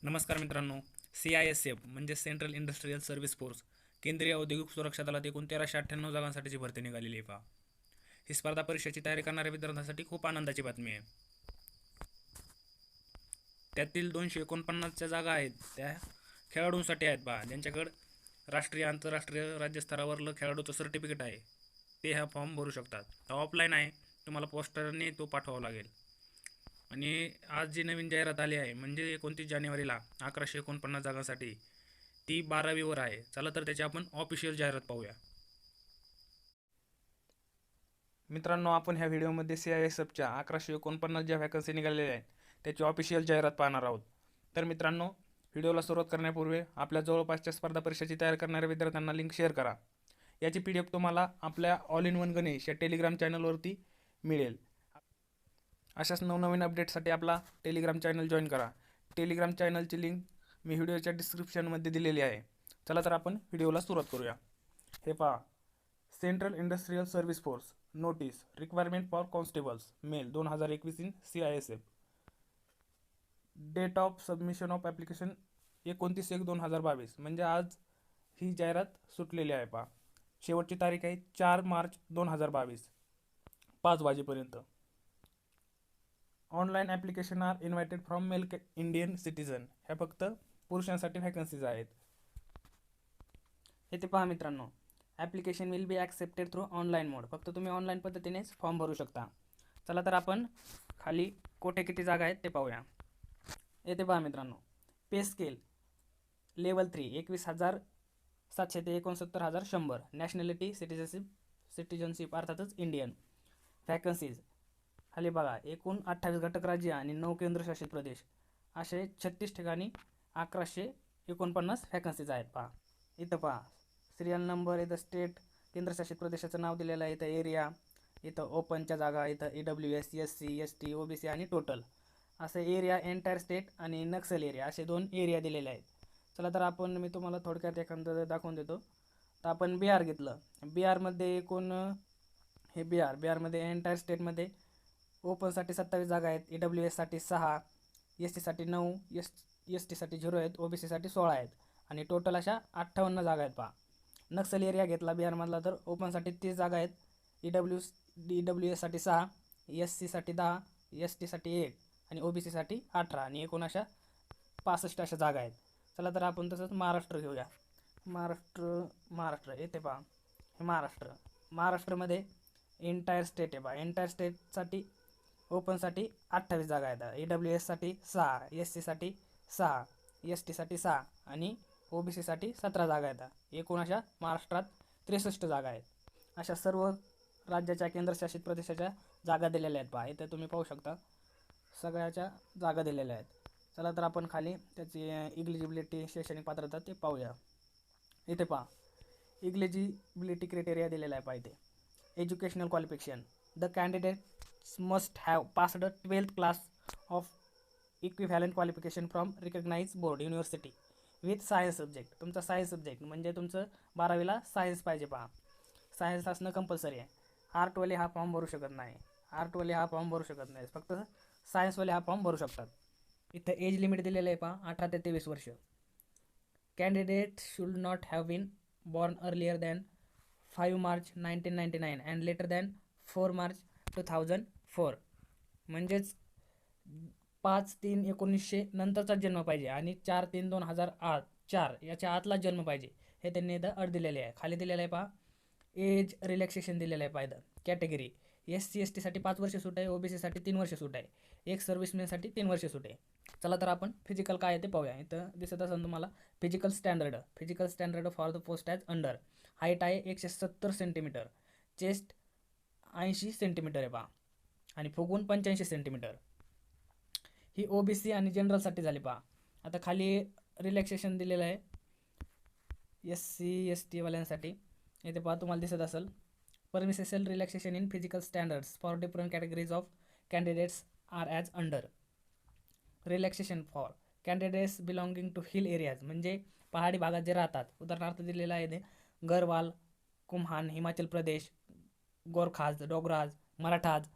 नमस्कार मित्रांनो. CISF म्हणजे सेंट्रल इंडस्ट्रियल सर्व्हिस फोर्स, केंद्रीय औद्योगिक सुरक्षा दलात एकूण 1398 जागांसाठीची भरती निघालेली आहे. पहा, ही स्पर्धा परीक्षेची तयारी करणाऱ्या विद्यार्थ्यांसाठी खूप आनंदाची बातमी आहे. त्यातील 249 जागा आहेत त्या खेळाडूंसाठी आहेत. पहा, ज्यांच्याकडे राष्ट्रीय, आंतरराष्ट्रीय, राज्यस्तरावरलं खेळाडूचं सर्टिफिकेट आहे ते हा फॉर्म भरू शकतात. हा ऑफलाईन आहे, तुम्हाला पोस्टरने तो पाठवावा लागेल. आणि आज जी नवीन जाहिरात आली आहे म्हणजे 29 जानेवारीला 1149 जागांसाठी, ती 12वीवर आहे. चला तर त्याची आपण ऑफिशियल जाहिरात पाहूया. मित्रांनो, आपण ह्या व्हिडिओमध्ये CISFच्या 1149 ज्या व्हॅकन्सी निघालेल्या आहेत त्याची ऑफिशियल जाहिरात पाहणार आहोत. तर मित्रांनो, व्हिडिओला सुरुवात करण्यापूर्वी आपल्या जवळपासच्या स्पर्धा परीक्षेची तयारी करणाऱ्या विद्यार्थ्यांना लिंक शेअर करा. याची PDF तुम्हाला आपल्या ऑल इन वन गणेश या टेलिग्राम चॅनलवरती मिळेल. अशाच नवनवीन अपडेटसाठी आपला टेलिग्राम चॅनल जॉईन करा. टेलिग्राम चॅनलची लिंक मी व्हिडिओच्या डिस्क्रिप्शनमध्ये दिलेली आहे. चला तर आपण व्हिडिओला सुरुवात करूया. हे पहा, central industrial service force notice requirement for constables male 2021 in CISF. Date of submission of application 29/1/2022. म्हणजे आज ही जाहिरात सुटलेली आहे. पहा, शेवटची तारीख आहे 4 मार्च 2022 5 वाजेपर्यंत. Online application are invited from male Indian citizen. ह्या फक्त पुरुषांसाठी व्हॅकन्सीज आहेत. इथे पहा मित्रांनो, application will be accepted through online mode. फक्त तुम्ही ऑनलाईन पद्धतीनेच फॉर्म भरू शकता. चला तर आपण खाली कोठे किती जागा आहेत ते पाहूया. येथे पहा मित्रांनो, पे स्केल लेवल 3 21,700 ते 69,100. नॅशनॅलिटी सिटिझनशिप अर्थातच इंडियन. व्हॅकन्सीज खाली बघा, एकूण 28 घटक राज्य आणि 9 केंद्रशासित प्रदेश असे 36 ठिकाणी 1149 व्हॅकन्सीज आहेत. पहा, इथं पहा सिरियल नंबर, इथं स्टेट केंद्रशासित प्रदेशाचं नाव दिलेलं आहे, इथं एरिया, इथं ओपनच्या जागा, इथं EWS, SC, ST, OBC आणि टोटल असं एरिया, एंटायर स्टेट आणि नक्सल एरिया असे 2 एरिया दिलेले आहेत. चला तर मी तुम्हाला थोडक्यात एखादं दाखवून देतो. तर आपण बिहार घेतलं. बिहारमध्ये एकूण हे बिहारमध्ये एंटायर स्टेटमध्ये ओपनसाठी 27 जागा आहेत, EWS साठी 6, SC साठी 9, ST साठी 0 आहेत, OBC साठी 16 आहेत आणि टोटल अशा 58 जागा आहेत. पहा, नक्सल एरिया घेतला बिहारमधला तर ओपनसाठी 30 जागा आहेत, EWS साठी 6, SC साठी 10, ST साठी 1 आणि OBC साठी 18 आणि एकूण अशा 65 अशा जागा आहेत. चला तर आपण तसंच महाराष्ट्र घेऊया. महाराष्ट्र येथे पहा, हे महाराष्ट्रामध्ये एंटायर स्टेट आहे. पहा, एंटायर स्टेटसाठी ओपनसाठी 28 जागा आहेत, EWS साठी 6, SC साठी 6, ST साठी 6 आणि OBC साठी 17 जागा आहेत. एकूण अशा महाराष्ट्रात 63 जागा आहेत. अशा सर्व राज्याच्या केंद्रशासित प्रदेशाच्या जागा दिलेल्या आहेत. पहा, इथे तुम्ही पाहू शकता सगळ्याच्या जागा दिलेल्या आहेत. चला तर आपण खाली त्याची इलिजिबिलिटी, शैक्षणिक पात्रता ते पाहूया. इथे पहा, इलिजिबिलिटी क्रायटेरिया दिलेला आहे. पहा, इथे educational qualification, the candidates must have passed 12th class of equivalent qualification from recognize board university with science subject. तुमचा सायन्स सब्जेक्ट म्हणजे तुमचं 12वीला सायन्स पाहिजे. पहा, सायन्स असणं कंपल्सरी आहे. आर्टवाले हा फॉर्म भरू शकत नाही. फक्त सायन्सवाले हा फॉर्म भरू शकतात. इथं एज लिमिट दिलेलं आहे. पहा, 18 ते 23 वर्ष. Candidate should not have been born earlier than 5 March 1999 and later than 4 March 2004. म्हणजेच 5/3/1900 नंतरचा जन्म पाहिजे आणि 4/3/2004 याच्या आतला जन्म पाहिजे, हे त्यांनी इथं अट दिलेले आहे. खाली दिलेलं आहे. पहा, एज रिलॅक्सेशन दिलेलं आहे. पाहिजे कॅटेगरी SC ST साठी 5 वर्ष सूट आहे, OBC साठी 3 वर्ष सूट आहे, एक सर्व्हिसमॅनसाठी 3 वर्ष सूट आहे. चला तर आपण फिजिकल काय आहे ते पाहूया. इथं दिसत असेल तुम्हाला physical standard for the post as under. Height आहे 170 सेंटीमीटर, चेस्ट 80 सेंटीमीटर आहे. पहा, आणि फुगून 85 सेंटीमीटर. ही OBC आणि जनरलसाठी झाली. पहा, आता खाली रिलॅक्सेशन दिलेलं आहे SC ST वाल्यांसाठी. इथे पहा तुम्हाला दिसत असेल, permissible relaxation in physical standards for different categories of candidates are as under. Relaxation for candidates belonging to hill areas, म्हणजे पहाडी भागात जे राहतात. उदाहरणार्थ दिलेलं आहे Garhwal, Kumaon, Himachal Pradesh, Gorkhas, Dogras, Marathas,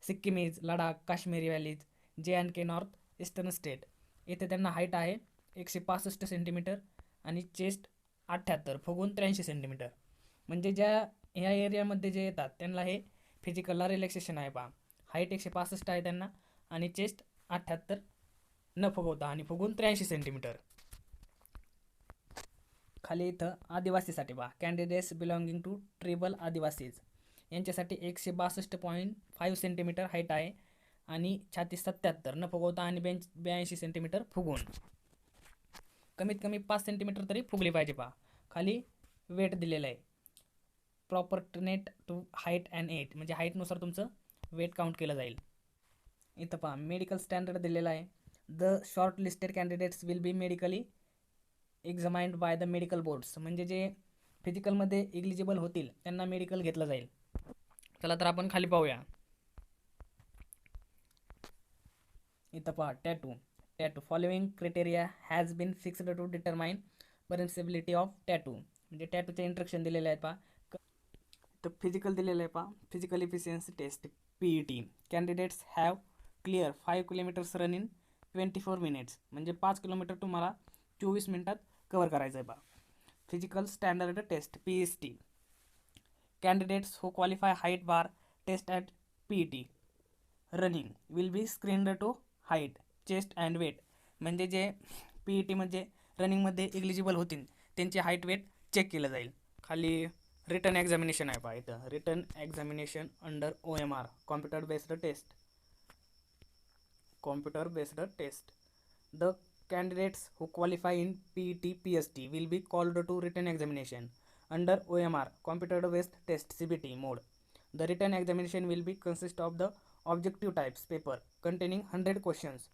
Sikkimese, Ladakh, Kashmiri valleys, JNK north eastern state. इथे त्यांना हाईट आहे 165 सेंटीमीटर आणि चेस्ट 78, फुगून 83 सेंटीमीटर. म्हणजे ह्या एरियामध्ये जे येतात त्यांना हे फिजिकलला रिलॅक्सेशन आहे पहा. हाईट 165 आहे त्यांना आणि चेस्ट 78 न फुगवता आणि फुगून 83 सेंटीमीटर. खाली इथं आदिवासीसाठी पहा, कॅन्डिडेट्स बिलॉंगिंग टू ट्रिबल आदिवासीज यांच्यासाठी 162.5 सेंटीमीटर हाईट आहे आणि छाती 77 न फुगवता आणि 82 सेंटीमीटर फुगून. कमीत कमी 5 सेंटीमीटर तरी फुगली पाहिजे पहा. खाली वेट दिलेलं आहे, प्रॉपर्टनेट टू हाईट अँड एज, म्हणजे हाईटनुसार तुमचं वेट काउंट केलं जाईल. इथं पहा मेडिकल स्टँडर्ड दिलेला आहे. The short listed candidates will be medically examined by the medical boards, म्हणजे जे फिजिकलमध्ये एलिजिबल होतील त्यांना मेडिकल घेतलं जाईल. चला तर आपण खाली पाहूया. इथं पहा tattoo following criteria has been fixed to determine permissibility of tattoo, म्हणजे टॅटूचे इंस्ट्रक्शन दिलेले आहेत पहा. तर फिजिकल दिलेलं आहे पहा, physical efficiency test PET. Candidates have clear 5 kilometres run in 24 minutes, म्हणजे 5 किलोमीटर तुम्हाला 24 मिनिटात कवर करायचं आहे पहा. Physical standard test PST. Candidates who qualify height bar test at PET running will be screened to height, chest and weight, म्हणजे जे PET म्हणजे रनिंगमध्ये एलिजिबल होतील त्यांची हाईट वेट चेक केलं जाईल. खाली रिटन एक्झामिनेशन आहे पहा इथं, written examination under OMR computer based test. The candidates who qualify in PET PST will be called to written examination under OMR computer based test CBT mode. The written examination will be consist of the objective types paper containing 100 questions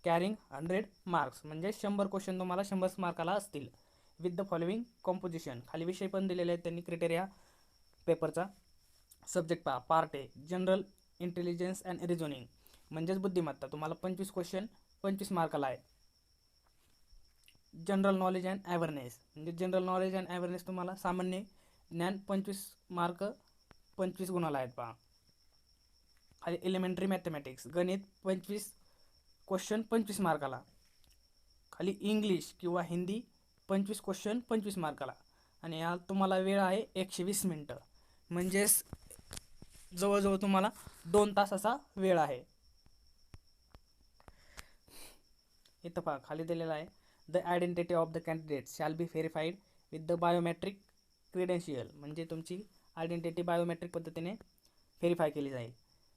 carrying 100 marks, म्हणजे 100 question तुम्हाला 100 मार्काला असतील. With the following composition, खाली विषय पण दिलेले आहेत त्यांनी criteria पेपरचा. सब्जेक्ट पहा, part a general intelligence and reasoning, म्हणजेच बुद्धिमत्ता, तुम्हाला 25 क्वेश्चन 25 मार्काला आहे. जनरल नॉलेज अँड अवेअरनेस, म्हणजे जनरल नॉलेज अँड अवेअरनेस तुम्हाला सामान्य ज्ञान 25 मार्क 25 गुणाला आहेत पहा. खाली एलिमेंटरी मॅथमॅटिक्स गणित 25 क्वेश्चन 25 मार्काला. खाली इंग्लिश किंवा हिंदी 25 क्वेश्चन 25 मार्काला. आणि या तुम्हाला वेळ आहे 120 मिनटं, म्हणजेच जवळजवळ तुम्हाला 2 तासाचा वेळ आहे. इथं पहा खाली दिलेला आहे, the identity of the candidate shall be verified with the biometric credential, म्हणजे तुमची आयडेंटिटी बायोमेट्रिक पद्धतीने व्हेरीफाय केली जाईल.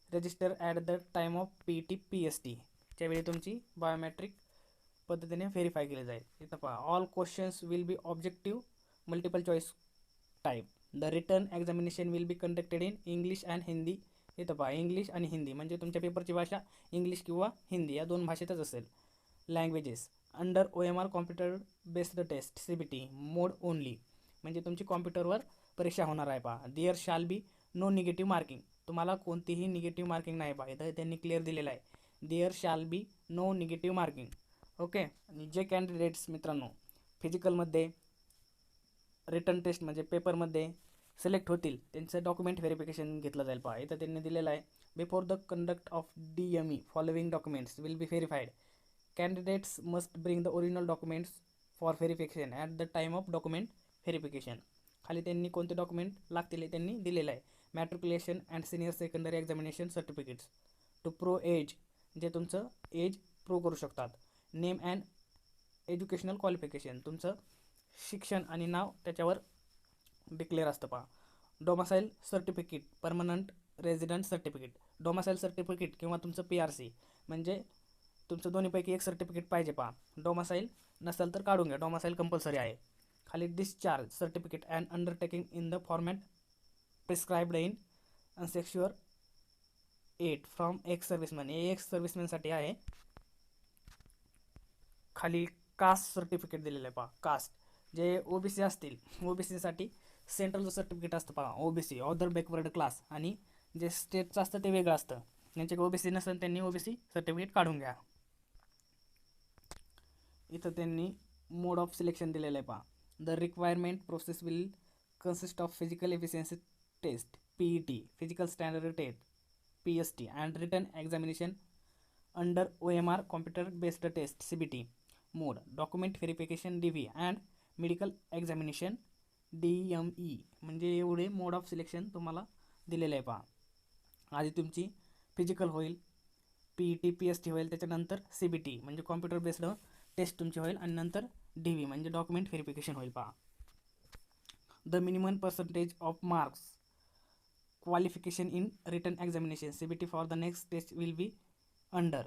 Register at the time of PET PST, त्यावेळी तुमची बायोमेट्रिक पद्धतीने व्हेरीफाय केली जाईल. इथं पहा all questions will be objective multiple choice type. The written examination will be conducted in English and Hindi. इथं पहा इंग्लिश आणि हिंदी, म्हणजे तुमच्या पेपरची भाषा इंग्लिश किंवा हिंदी या 2 भाषेतच असेल. Languages under OMR computer based test CBT mode only, म्हणजे तुमची कॉम्प्युटरवर परीक्षा होणार आहे पहा. There shall be no negative marking, तुम्हाला कोणतीही निगेटिव्ह मार्किंग नाही पहा, इथं त्यांनी क्लिअर दिलेलं आहे, there shall be no negative marking. Okay. आणि जे कॅन्डिडेट्स मित्रांनो फिजिकलमध्ये रिटर्न टेस्ट म्हणजे पेपरमध्ये सिलेक्ट होतील त्यांचं डॉक्युमेंट व्हेरिफिकेशन घेतलं जाईल पहा. इथं त्यांनी दिलेलं आहे, before the conduct of DME following documents will be verified. Candidates must bring the original documents for verification at the time of document verification. खाली त्यांनी कोणते डॉक्युमेंट लागतील त्यांनी दिलेलं आहे. Matriculation and senior secondary examination certificates to prove age, जे तुमचं age prove करू शकतात. नेम अँड एज्युकेशनल क्वालिफिकेशन, तुमचं शिक्षण आणि नाव त्याच्यावर डिक्लेअर असतं पहा. Domicile certificate permanent resident certificate, domicile certificate किंवा तुमचं PRC, म्हणजे तुमचं दोन्हीपैकी एक सर्टिफिकेट पाहिजे पहा. डोमासाईल नसेल तर काढून घ्या, डोमासाईल कंपल्सरी आहे. खाली discharge certificate and undertaking in the format prescribed in annexure 8 from ex serviceman, हे एक्स सर्व्हिसमॅनसाठी आहे. खाली कास्ट सर्टिफिकेट दिलेलं आहे पहा. कास्ट जे OBC असतील, OBCसाठी सेंट्रलचं सर्टिफिकेट असतं पहा, OBC ऑदर बॅकवर्ड क्लास, आणि जे स्टेटचं असतं ते वेगळं असतं. ज्यांच्याकडे OBC नसेल त्यांनी OBC सर्टिफिकेट काढून घ्या. इथं त्यांनी मोड ऑफ सिलेक्शन दिलेलं आहे पहा. The requirement process will consist of physical efficiency test PET, physical standard test PST and return examination under OMR computer based test CBT mode, document verification DV and medical examination DME. म्हणजे एवढे मोड of selection तुम्हाला दिलेले आहे. पहा, आधी तुमची physical होईल, PET PST होईल, त्याच्यानंतर CBT म्हणजे कॉम्प्युटर बेस्ड टेस्ट तुमची होईल, आणि नंतर DV म्हणजे डॉक्युमेंट व्हेरिफिकेशन होईल. पहा, the minimum percentage of marks qualification in written examination CBT for the next test will be under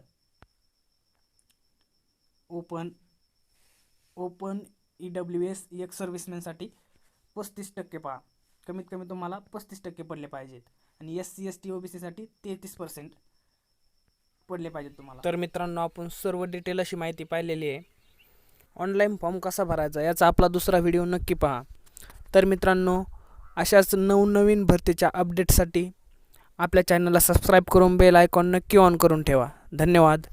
open EWS एक सर्व्हिसमॅनसाठी 35%. पहा, कमीत कमी तुम्हाला 35% पडले पाहिजेत, आणि SC ST OBC साठी 33% पडले पाहिजेत तुम्हाला. तर मित्रांनो, आपण सर्व डिटेल अशी माहिती पाहिलेली आहे. ऑनलाईन फॉर्म कसा भरायचा याचा आपला दुसरा व्हिडिओ नक्की पहा. तर मित्रांनो, अशाच नवनवीन भरतीच्या अपडेटसाठी आपल्या चॅनलला सबस्क्राईब करून बेल आयकॉन नक्की ऑन करून ठेवा. धन्यवाद.